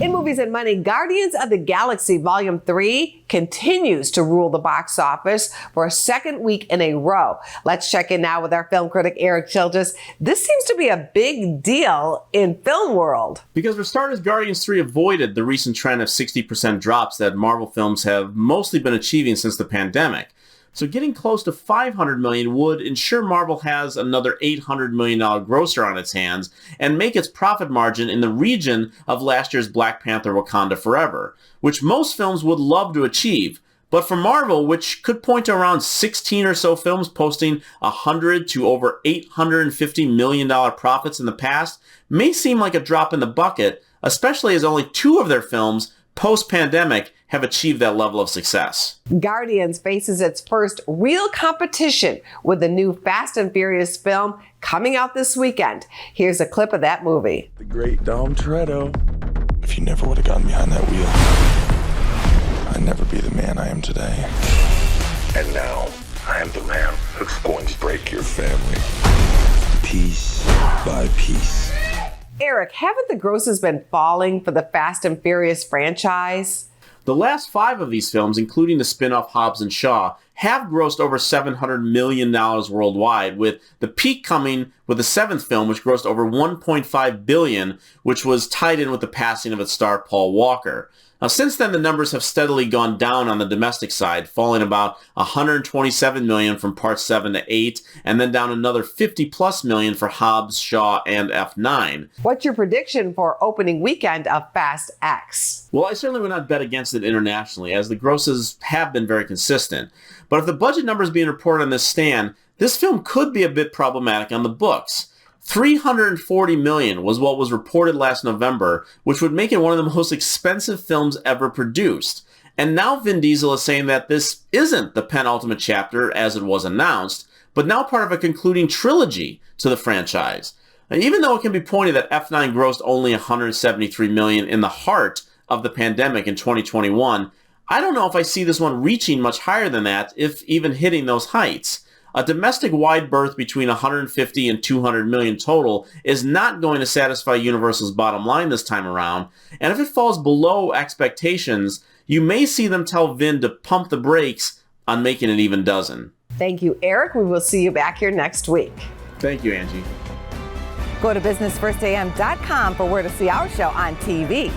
In movies and money, Guardians of the Galaxy Volume 3 continues to rule the box office for a second week in a row. Let's check in now with our film critic, Erik Childress. This seems to be a big deal in film world. Because for starters, Guardians 3 avoided the recent trend of 60% drops that Marvel films have mostly been achieving since the pandemic. So getting close to $500 million would ensure Marvel has another $800 million grosser on its hands and make its profit margin in the region of last year's Black Panther Wakanda Forever, which most films would love to achieve. But for Marvel, which could point to around 16 or so films posting $100 to over $850 million profits in the past, may seem like a drop in the bucket, especially as only 2 of their films post-pandemic have achieved that level of success. Guardians faces its first real competition with the new Fast and Furious film coming out this weekend. Here's a clip of that movie. The great Dom Toretto. If you never would have gotten behind that wheel, I'd never be the man I am today. And now, I am the man who's going to break your family. Piece by piece. Erik, haven't the grosses been falling for the Fast and Furious franchise? The last 5 of these films, including the spin-off Hobbs and Shaw, have grossed over $700 million worldwide, with the peak coming with the 7th film, which grossed over $1.5 billion, which was tied in with the passing of its star Paul Walker. Now, since then, the numbers have steadily gone down on the domestic side, falling about $127 million from parts 7 to 8, and then down another $50+ million for Hobbs, Shaw, and F9. What's your prediction for opening weekend of Fast X? Well, I certainly would not bet against it internationally, as the grosses have been very consistent. But if the budget numbers being reported on this stand, this film could be a bit problematic on the books. $340 million was what was reported last November, which would make it one of the most expensive films ever produced. And now Vin Diesel is saying that this isn't the penultimate chapter as it was announced, but now part of a concluding trilogy to the franchise. And even though it can be pointed that F9 grossed only $173 million in the heart of the pandemic in 2021, I don't know if I see this one reaching much higher than that, if even hitting those heights. A domestic wide berth between 150 and 200 million total is not going to satisfy Universal's bottom line this time around, and if it falls below expectations, you may see them tell Vin to pump the brakes on making an even dozen. Thank you, Erik. We will see you back here next week. Thank you, Angie. Go to businessfirstam.com for where to see our show on TV.